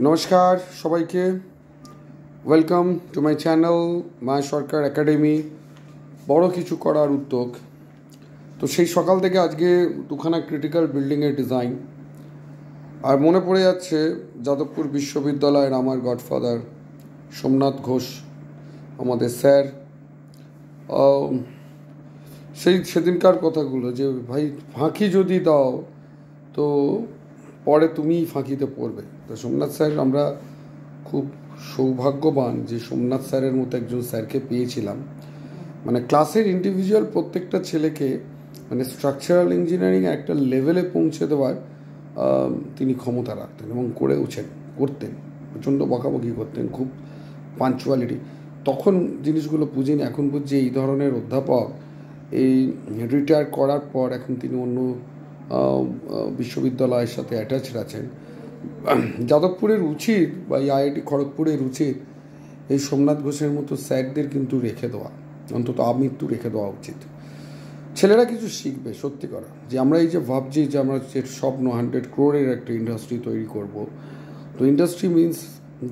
নমস্কার সবাইকে, welcome to my channel my Sarkar academy. বড় কিছু করার উদ্যোগ। তো সেই সকাল থেকে আজকে দুখানা ক্রিটিক্যাল বিল্ডিংয়ের ডিজাইন, আর মনে পড়ে যাচ্ছে যাদবপুর বিশ্ববিদ্যালয়ের আমার গডফাদার সোমনাথ ঘোষ, আমাদের স্যার। সেদিনকার কথাগুলো যে ভাই ফাঁকি যদি দাও তো পরে তুমিই ফাঁকিতে পড়বে। তো সোমনাথ স্যার, আমরা খুব সৌভাগ্যবান যে সোমনাথ স্যারের মতো একজন স্যারকে পেয়েছিলাম। মানে ক্লাসের ইন্ডিভিজুয়াল প্রত্যেকটা ছেলেকে মানে স্ট্রাকচারাল ইঞ্জিনিয়ারিং একটা লেভেলে পৌঁছে দেওয়ার তিনি ক্ষমতা রাখতেন এবং করতেন। প্রচণ্ড বকাবকি করতেন, খুব পাঞ্চুয়ালিটি। তখন জিনিসগুলো বুঝিনি, এখন বুঝছি এই ধরনের অধ্যাপক এই রিটায়ার করার পর এখন তিনি অন্য বিশ্ববিদ্যালয়ের সাথে অ্যাটাচড আছেন। যাদবপুরের উচিত বা এই আইআইটি খড়গপুরের উচিত এই সোমনাথ ঘোষের মতো স্যারদের কিন্তু রেখে দেওয়া, অন্তত আমৃত্যু রেখে দেওয়া উচিত। ছেলেরা কিছু শিখবে সত্যি করা, যে আমরা এই যে ভাবছি যে আমরা যে স্বপ্ন 100 crore একটা ইন্ডাস্ট্রি তৈরি করব। তো ইন্ডাস্ট্রি মিনস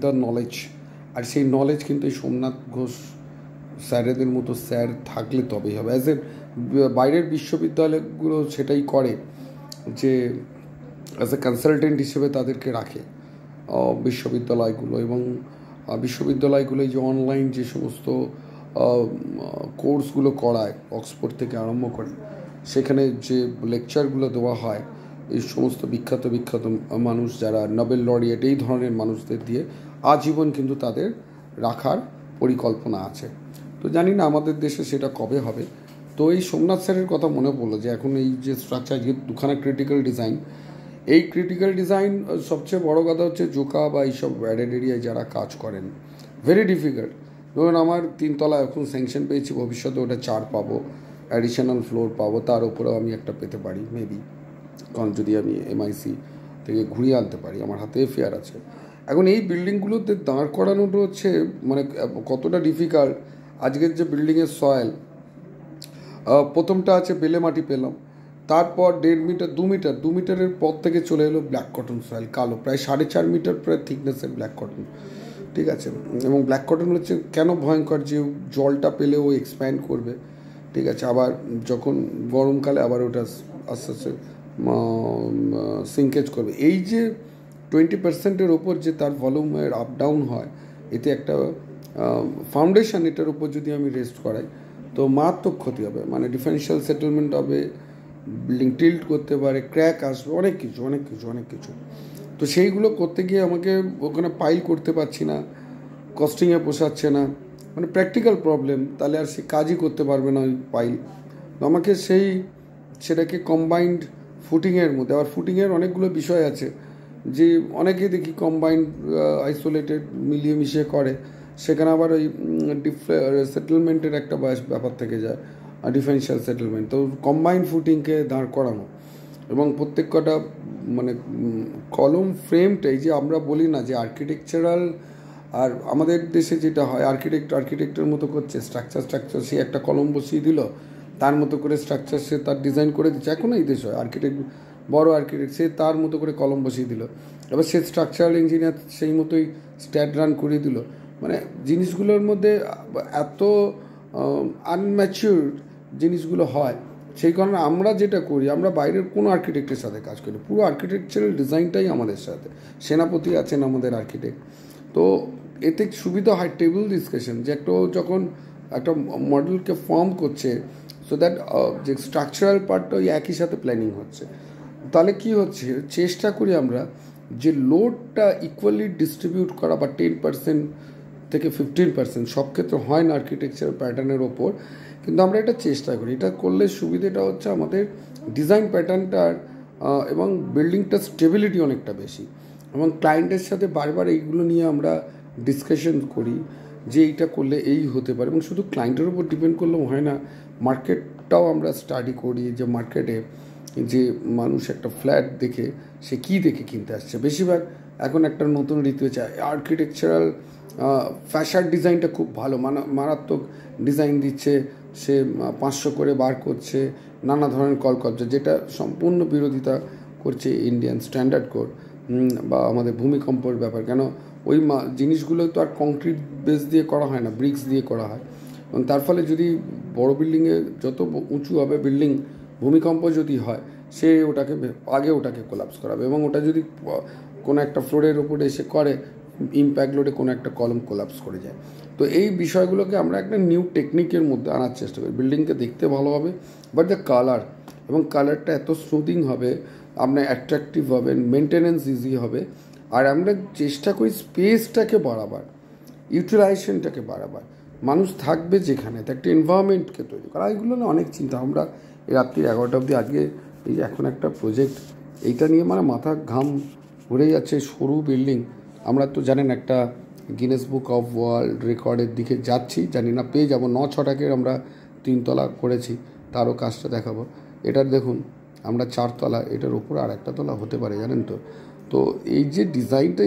দ্য নলেজ, আর সেই নলেজ কিন্তু এই সোমনাথ ঘোষ স্যারেদের মতো স্যার থাকলে তবেই হবে। অ্যাজ এ বাইরের বিশ্ববিদ্যালয়গুলো সেটাই করে, যে অ্যাজ এ কনসালটেন্ট হিসেবে তাদেরকে রাখে বিশ্ববিদ্যালয়গুলো, এবং বিশ্ববিদ্যালয়গুলোয় যে অনলাইন যে সমস্ত কোর্সগুলো করায় অক্সফোর্ড থেকে আরম্ভ করে, সেখানে যে লেকচারগুলো দেওয়া হয় এই সমস্ত বিখ্যাত মানুষ যারা নোবেল লরিয়েট, এই ধরনের মানুষদের দিয়ে আজীবন কিন্তু তাদের রাখার পরিকল্পনা আছে। তো জানি না আমাদের দেশে সেটা কবে হবে। তো এই সোমনাথ স্যারের কথা মনে পড়লো যে এখন এই যে স্ট্রাকচার, যে দুখানা ক্রিটিক্যাল ডিজাইন, এই ক্রিটিক্যাল ডিজাইন সবচেয়ে বড় কথা হচ্ছে জোকা বা এইসব অ্যাডেড এরিয়ায় যারা কাজ করেন, ভেরি ডিফিকাল্ট। ধরুন আমার 3 তলা এখন স্যাংশন পেয়েছি, ভবিষ্যতে ওটা 4 পাবো, অ্যাডিশনাল ফ্লোর পাবো, তার উপরেও আমি একটা পেতে পারি মেবি, কারণ যদি আমি এমআইসি থেকে ঘুরিয়ে আনতে পারি, আমার হাতে এফআইআর আছে। এখন এই বিল্ডিংগুলোতে দাঁড় করানোটা হচ্ছে মানে কতটা ডিফিকাল্ট। আজকের যে বিল্ডিংয়ের সয়েল, প্রথমটা আছে বেলে মাটি পেলাম, তারপর 1.5 মিটার 2 মিটারের পর থেকে চলে এলো ব্ল্যাক কটন সয়েল, কালো, প্রায় 4.5 মিটার প্রায় থিকনেসের ব্ল্যাক কটন। ঠিক আছে, এবং ব্ল্যাক কটন হচ্ছে কেন ভয়ঙ্কর, যে জলটা পেলে ও এক্সপ্যান্ড করবে। ঠিক আছে, আবার যখন গরমকালে আবার ওটা আস্তে আস্তে সিঙ্কেজ করবে। এই যে 20%-এর ওপর যে তার ভলিউমের আপ ডাউন হয়, এতে একটা ফাউন্ডেশন, এটার উপর যদি আমি রেস্ট করাই তো মারাত্মক ক্ষতি হবে। মানে ডিফারেন্সিয়াল সেটেলমেন্ট হবে, বিল্ডিং টিল্ট করতে পারে, ক্র্যাক আসবে, অনেক কিছু। তো সেইগুলো করতে গিয়ে আমাকে ওখানে পাইল করতে পারছি না, কস্টিংয়ে পোষাচ্ছে না, মানে প্র্যাকটিক্যাল প্রবলেম। তাহলে আর সে কাজই করতে পারবে না ওই পাইল। আমাকে সেটাকে কম্বাইন্ড ফুটিংয়ের মধ্যে, আবার ফুটিংয়ের অনেকগুলো বিষয় আছে, যে অনেকেই দেখি কম্বাইন্ড আইসোলেটেড মিলিয়ে মিশিয়ে করে, সেখানে আবার ওই সেটেলমেন্টের একটা ব্যাপার থেকে যায়, ডিফারেন্সিয়াল সেটেলমেন্ট। তো কম্বাইন্ড ফুটিংকে দাঁড় করানো এবং প্রত্যেক কটা মানে কলম ফ্রেমটাই, যে আমরা বলি না যে আর্কিটেকচারাল, আর আমাদের দেশে যেটা হয় আর্কিটেক্টের মতো করছে স্ট্রাকচার, সে একটা কলম বসিয়ে দিল, তার মতো করে স্ট্রাকচার সে তার ডিজাইন করে দিচ্ছে। এখন এই দেশ হয় বড় আর্কিটেক্ট, সে তার মতো করে কলম বসিয়ে দিল, এবার সে স্ট্রাকচারাল ইঞ্জিনিয়ার সেই মতোই স্ট্যাট রান করিয়ে দিল। মানে জিনিসগুলোর মধ্যে এত আনম্যাচিউর জিনিসগুলো হয়। সেই কারণে আমরা যেটা করি, আমরা বাইরের কোনো আর্কিটেক্টের সাথে কাজ করি, পুরো আর্কিটেকচারাল ডিজাইনটাই আমাদের সাথে। সেনাপতি আছেন আমাদের আর্কিটেক্ট। তো এতে সুবিধা হয় টেবিল ডিসকাশন, যে যখন একটা মডেলকে ফর্ম করছে, সো দ্যাট যে স্ট্রাকচারাল পার্টটা ওই একই সাথে প্ল্যানিং হচ্ছে। তাহলে কি হচ্ছে, চেষ্টা করি আমরা যে লোডটা ইকুয়ালি ডিস্ট্রিবিউট করা, বা 10% থেকে 15%, সব ক্ষেত্রে হয় না আর্কিটেকচার প্যাটার্নের ওপর, কিন্তু আমরা এটা চেষ্টা করি। এটা করলে সুবিধাটা হচ্ছে আমাদের ডিজাইন প্যাটার্নটার এবং বিল্ডিংটার স্টেবিলিটি অনেকটা বেশি, এবং ক্লায়েন্টের সাথে বারবার এইগুলো নিয়ে আমরা ডিসকাশন করি যে এইটা করলে এই হতে পারে। এবং শুধু ক্লায়েন্টের উপর ডিপেন্ড করলেও হয় না, মার্কেটটাও আমরা স্টাডি করি, যে মার্কেটে যে মানুষ একটা ফ্ল্যাট দেখে সে কী দেখে কিনতে আসছে। বেশিরভাগ এখন একটা নতুন রীতি হচ্ছে আর্কিটেকচারাল ফ্যাশন ডিজাইনটা খুব ভালো, মারাত্মক ডিজাইন দিচ্ছে, সে 500 করে বার করছে, নানা ধরনের কলকব্জা, যেটা সম্পূর্ণ বিরোধিতা করছে ইন্ডিয়ান স্ট্যান্ডার্ড কোড। বা আমাদের ভূমিকম্পর ব্যাপার, কেন ওই জিনিসগুলো তো আর কংক্রিট বেস দিয়ে করা হয় না, ব্রিক্স দিয়ে করা হয়। এবং তার ফলে যদি বড় বিল্ডিংয়ে যত উঁচু হবে বিল্ডিং, ভূমিকম্প যদি হয় সে ওটাকে কোলাপস করাবে। এবং ওটা যদি কোনো একটা ফ্লোরের ওপরে এসে করে ইম্প্যাক্ট লোডে কোনো একটা কলম কোলাপস করে যায়। তো এই বিষয়গুলোকে আমরা একটা নিউ টেকনিকের মধ্যে আনার চেষ্টা করি। বিল্ডিংকে দেখতে ভালো হবে, বাট দ্য কালার, এবং কালারটা এত স্মুদিং হবে, আপনার অ্যাট্রাকটিভ হবে, মেনটেনেন্স ইজি হবে। আর আমরা চেষ্টা করি স্পেসটাকে বাড়াবার, ইউটিলাইজেশনটাকে বাড়াবার, মানুষ থাকবে যেখানে, তো একটা এনভায়রনমেন্টকে তৈরি করা। এগুলো না অনেক চিন্তা। আমরা রাত্রি 11টা অবধি আজকে এই এখন একটা প্রজেক্ট এইটা নিয়ে মানে মাথা ঘাম ভরে যাচ্ছে। সরু বিল্ডিং, আমরা তো জানেন একটা গিনেস বুক অফ ওয়ার্ল্ড রেকর্ডের দিকে যাচ্ছি, জানি না পেয়ে যাবো। 9-6 টাকের আমরা 3 তলা করেছি, তারও কাজটা দেখাবো। এটার দেখুন আমরা 4 তলা, এটার উপরে আর একটা তলা হতে পারে, জানেন তো। তো এই যে ডিজাইনটা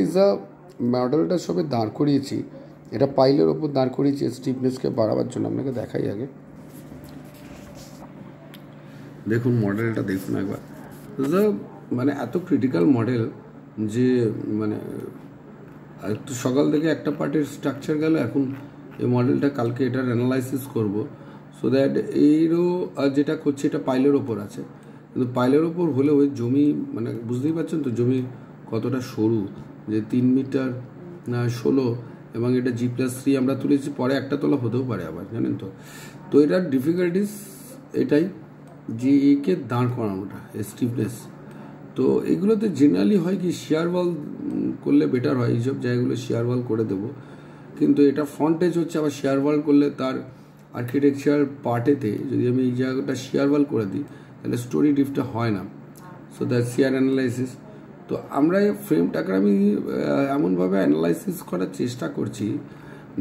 মডেলটা সবে দাঁড় করিয়েছি, এটা পাইলের ওপর দাঁড় করিয়েছি স্টিফনেসকে বাড়াবার জন্য। আপনাকে দেখাই আগে, দেখুন মডেলটা দেখুন একবার। মানে এত ক্রিটিক্যাল মডেল যে মানে একটু সকাল থেকে একটা পার্টের স্ট্রাকচার গেল, এখন এই মডেলটা কালকে এটার অ্যানালাইসিস করব, সো দ্যাট এইরও যেটা করছে এটা পাইলের ওপর আছে। কিন্তু পাইলের ওপর হলেও ওই জমি মানে বুঝতেই পারছেন তো জমি কতটা সরু, যে 3 মিটার 16, এবং এটা G+3 আমরা তুলেছি, পরে একটা তলা হতেও পারে আবার, জানেন তো। তো এটার ডিফিকাল্টিস এটাই যে একে দাঁড় করানোটা, স্টিফনেস। তো এগুলোতে জেনারেলি হয় কি শেয়ার ওয়াল করলে বেটার হয়, এইসব জায়গাগুলো শেয়ার ওয়াল করে দেবো। কিন্তু এটা ফ্রন্টেজ হচ্ছে, আবার শেয়ার ওয়াল করলে তার আর্কিটেকচার পার্টেতে যদি আমি এই জায়গাটা শেয়ার ওয়াল করে দিই তাহলে স্টোরি ডিফটা হয় না। So that share analysis. তো আমরা এই ফ্রেমটাকে আমি এমনভাবে অ্যানালাইসিস করার চেষ্টা করছি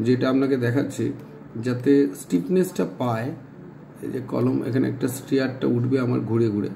যেটা আপনাকে দেখাচ্ছি, যাতে স্টিফনেসটা পায়। এই যে কলম, এখানে একটা স্টিয়ারটা উঠবে আমার ঘুরে ঘুরে,